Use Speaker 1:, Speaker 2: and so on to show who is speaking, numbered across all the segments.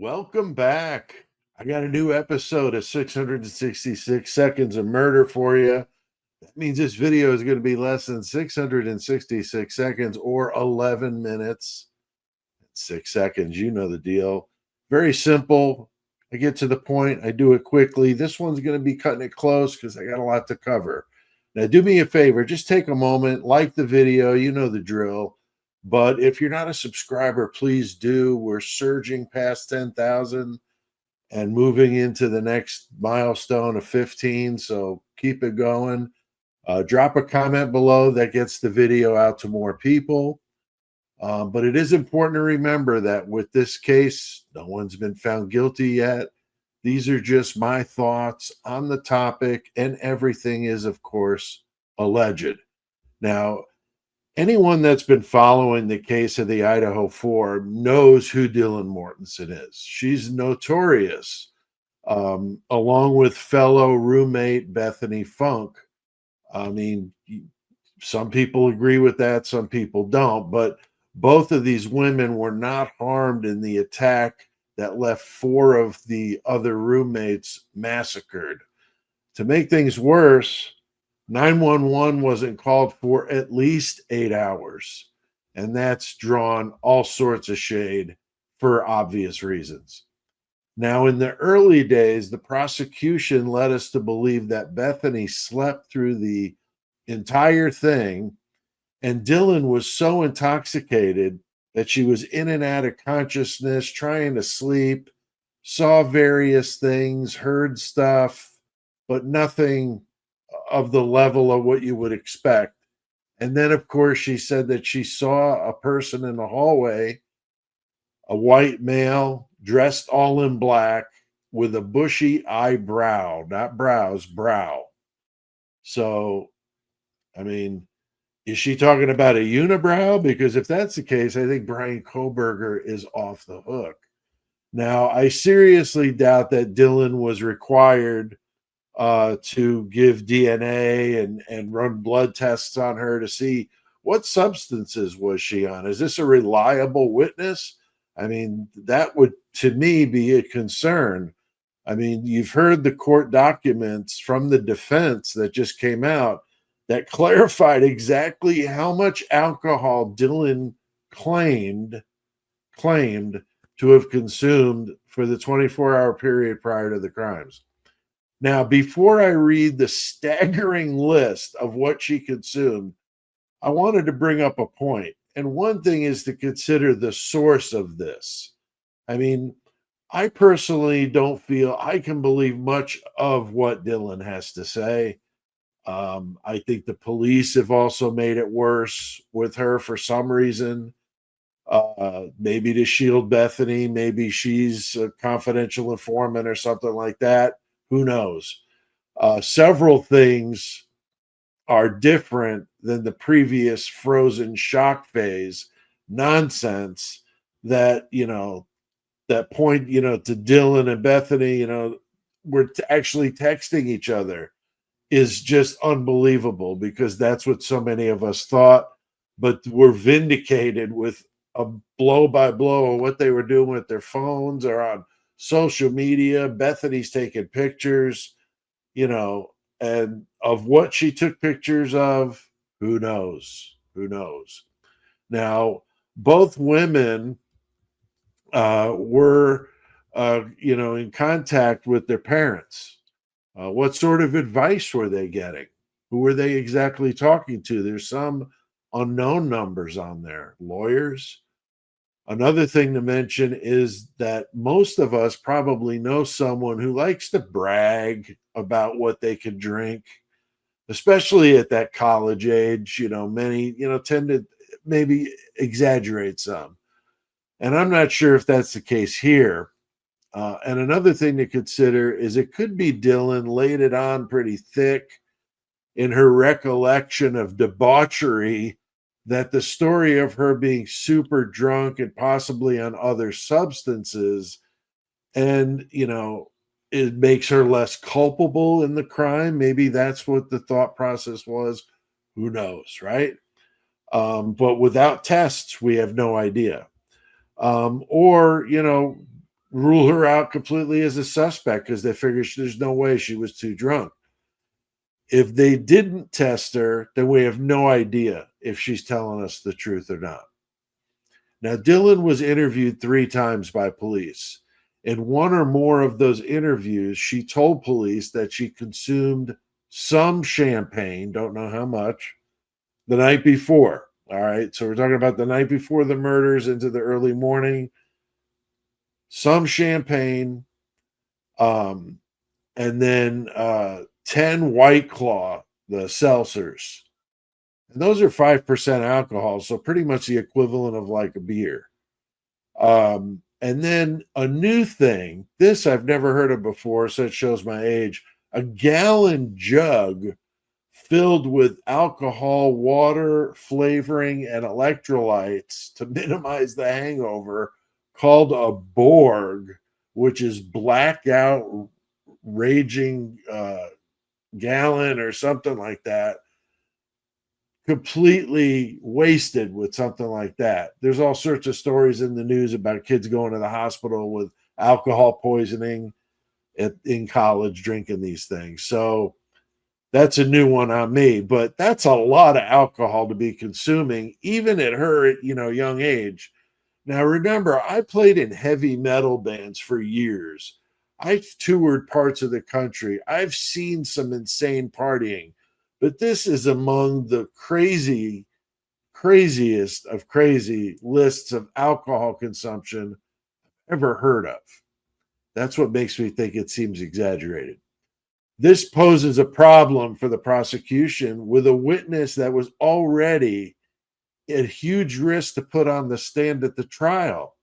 Speaker 1: Welcome back. I got a new episode of 666 Seconds of Murder for you. That means this video is going to be less than 666 seconds or 11 minutes. 6 seconds, you know the deal. Very simple. I get to the point. I do it quickly. This one's going to be cutting it close because I got a lot to cover. Now, do me a favor. Just take a moment, like the video. You know the drill. But if you're not a subscriber, please do. We're surging past 10,000 and moving into the next milestone of 15. So keep it going. Drop a comment below. That gets the video out to more people. But it is important to remember that with this case, no one's been found guilty yet. These are just my thoughts on the topic, and everything is, of course, alleged. Now, anyone that's been following the case of the Idaho 4 knows who Dylan Mortensen is. She's notorious, along with fellow roommate Bethany Funk. I mean, some people agree with that, some people don't, but both of these women were not harmed in the attack that left 4 of the other roommates massacred. To make things worse, 911 wasn't called for at least 8 hours, and that's drawn all sorts of shade for obvious reasons. Now, in the early days, the prosecution led us to believe that Bethany slept through the entire thing, and Dylan was so intoxicated that she was in and out of consciousness, trying to sleep, saw various things, heard stuff, but nothing of the level of what you would expect. And then, of course, she said that she saw a person in the hallway, a white male dressed all in black with a bushy eyebrow, not brows, brow. So, I mean, is she talking about a unibrow? Because if that's the case, I think Brian Koberger is off the hook. Now, I seriously doubt that Dylan was required to give DNA and run blood tests on her to see what substances was she on. Is this a reliable witness? I mean, that would, to me, be a concern. I mean, you've heard the court documents from the defense that just came out that clarified exactly how much alcohol Dylan claimed to have consumed for the 24-hour period prior to the crimes. Now, before I read the staggering list of what she consumed, I wanted to bring up a point. And one thing is to consider the source of this. I mean, I personally don't feel I can believe much of what Dylan has to say. I think the police have also made it worse with her for some reason. Maybe to shield Bethany, maybe she's a confidential informant or something like that. Who knows? Several things are different than the previous frozen shock phase nonsense that, that point, to Dylan and Bethany, we're actually texting each other is just unbelievable because that's what so many of us thought, but we're vindicated with a blow by blow of what they were doing with their phones or on social media. Bethany's taking pictures, and of what she took pictures of, who knows? Who knows? Now, both women were, in contact with their parents. What sort of advice were they getting? Who were they exactly talking to? There's some unknown numbers on there. Lawyers. Another thing to mention is that most of us probably know someone who likes to brag about what they can drink, especially at that college age. Many, tend to maybe exaggerate some. And I'm not sure if that's the case here. And another thing to consider is it could be Dylan laid it on pretty thick in her recollection of debauchery, that the story of her being super drunk and possibly on other substances, and, it makes her less culpable in the crime. Maybe that's what the thought process was. Who knows, right? But without tests, we have no idea. Or, rule her out completely as a suspect because they figured there's no way she was too drunk. If they didn't test her, then we have no idea if she's telling us the truth or not. Now, Dylan was interviewed 3 times by police. In one or more of those interviews, she told police that she consumed some champagne, don't know how much, the night before. All right. So we're talking about the night before the murders into the early morning. Some champagne, and then 10 White Claw, the seltzers. And those are 5% alcohol, so pretty much the equivalent of like a beer. And then a new thing, this I've never heard of before, so it shows my age, a gallon jug filled with alcohol, water, flavoring, and electrolytes to minimize the hangover, called a Borg, which is blackout raging gallon or something like that. Completely wasted with something like that. There's all sorts of stories in the news about kids going to the hospital with alcohol poisoning in college drinking these things. So that's a new one on me, but that's a lot of alcohol to be consuming, even at her, young age. Now, remember, I played in heavy metal bands for years. I've toured parts of the country. I've seen some insane partying, but this is among the craziest of crazy lists of alcohol consumption ever heard of. That's what makes me think it seems exaggerated. This poses a problem for the prosecution with a witness that was already at huge risk to put on the stand at the trial,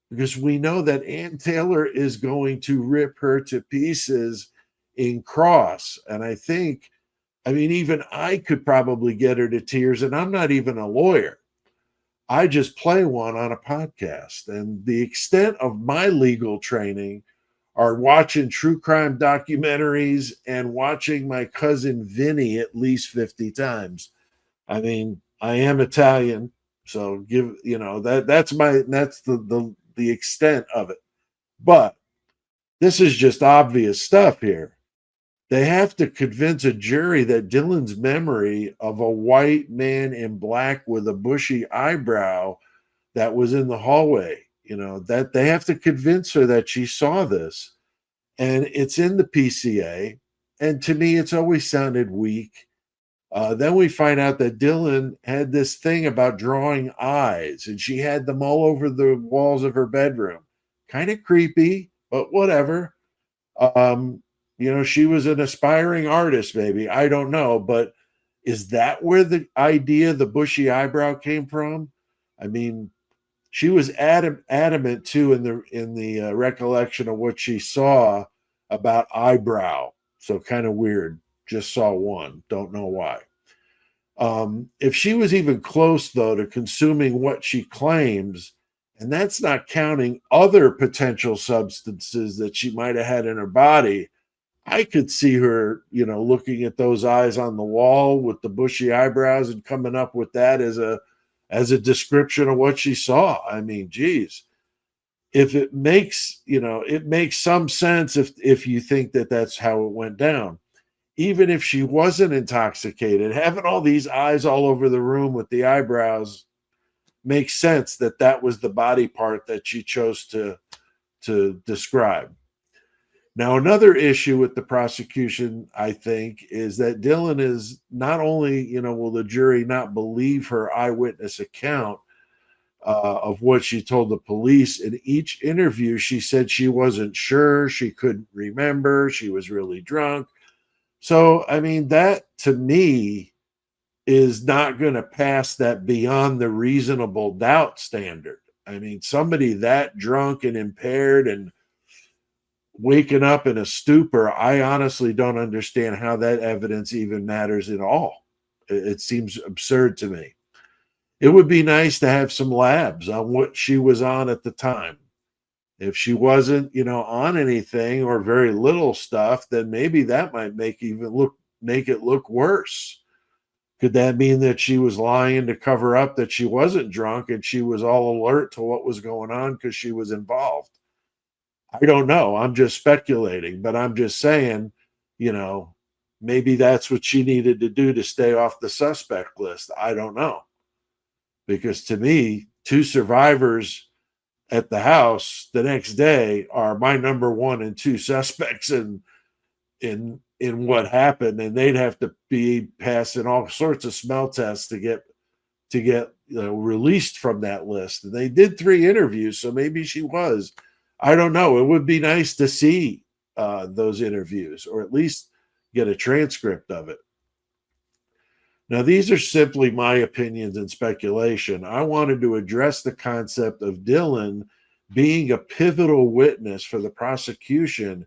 Speaker 1: because we know that Ann Taylor is going to rip her to pieces in cross. And even I could probably get her to tears, and I'm not even a lawyer. I just play one on a podcast. And the extent of my legal training are watching true crime documentaries and watching my cousin Vinny at least 50 times. I mean, I am Italian, so that's the extent of it. But this is just obvious stuff here. They have to convince a jury that Dylan's memory of a white man in black with a bushy eyebrow that was in the hallway, that they have to convince her that she saw this. And it's in the PCA. And to me, it's always sounded weak. Then we find out that Dylan had this thing about drawing eyes, and she had them all over the walls of her bedroom. Kind of creepy, but whatever. She was an aspiring artist, maybe. I don't know, but is that where the idea, the bushy eyebrow, came from? I mean, she was adamant too in the recollection of what she saw about eyebrow. So kind of weird. Just saw one. Don't know why. If she was even close, though, to consuming what she claims, and that's not counting other potential substances that she might have had in her body, I could see her, looking at those eyes on the wall with the bushy eyebrows and coming up with that as a description of what she saw. I mean, geez, if it makes some sense if you think that that's how it went down. Even if she wasn't intoxicated, having all these eyes all over the room with the eyebrows makes sense that was the body part that she chose to describe. Now, another issue with the prosecution, I think, is that Dylan is not only, will the jury not believe her eyewitness account of what she told the police. In each interview, she said she wasn't sure, she couldn't remember, she was really drunk. So, I mean, that to me is not going to pass that beyond the reasonable doubt standard. I mean, somebody that drunk and impaired and waking up in a stupor, I honestly don't understand how that evidence even matters at all. It seems absurd to me. It would be nice to have some labs on what she was on at the time. If she wasn't, on anything or very little stuff, then maybe that might make it look worse. Could that mean that she was lying to cover up that she wasn't drunk and she was all alert to what was going on because she was involved? I don't know. I'm just speculating, but I'm just saying, you know, maybe that's what she needed to do to stay off the suspect list. I don't know. Because to me, two survivors at the house the next day are my number one and two suspects in what happened, and they'd have to be passing all sorts of smell tests to get released from that list. And they did 3 interviews, so maybe she was. I don't know. It would be nice to see those interviews, or at least get a transcript of it. Now, these are simply my opinions and speculation. I wanted to address the concept of Dylan being a pivotal witness for the prosecution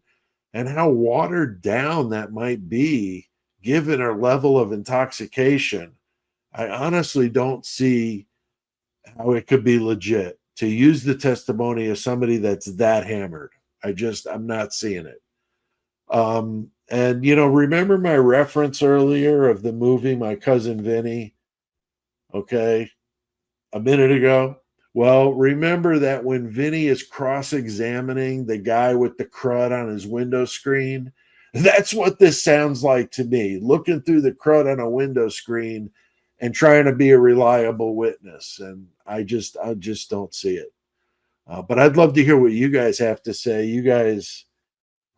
Speaker 1: and how watered down that might be given her level of intoxication. I honestly don't see how it could be legit to use the testimony of somebody that's that hammered. I'm not seeing it. And remember my reference earlier of the movie My Cousin Vinny? Okay, a minute ago. Well, remember that when Vinny is cross-examining the guy with the crud on his window screen, that's what this sounds like to me. Looking through the crud on a window screen and trying to be a reliable witness, and I just don't see it. But I'd love to hear what you guys have to say. You guys,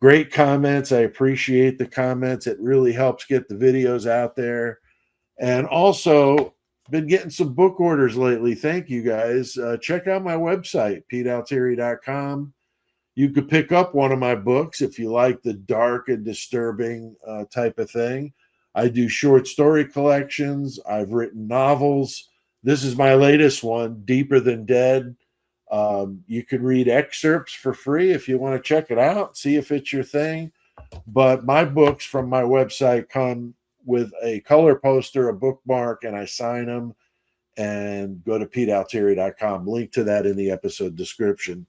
Speaker 1: great comments. I appreciate the comments. It really helps get the videos out there. And also, been getting some book orders lately. Thank you guys. Check out my website, PeteAltieri.com. You could pick up one of my books if you like the dark and disturbing type of thing. I do short story collections. I've written novels. This is my latest one, Deeper Than Dead. You can read excerpts for free if you want to check it out, see if it's your thing. But my books from my website come with a color poster, a bookmark, and I sign them. And go to PeteAltieri.com. Link to that in the episode description.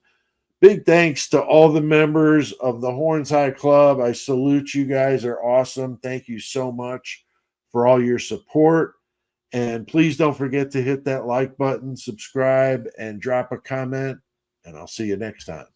Speaker 1: Big thanks to all the members of the Horns High Club. I salute you guys. Are awesome. Thank you so much for all your support. And please don't forget to hit that like button, subscribe, and drop a comment. And I'll see you next time.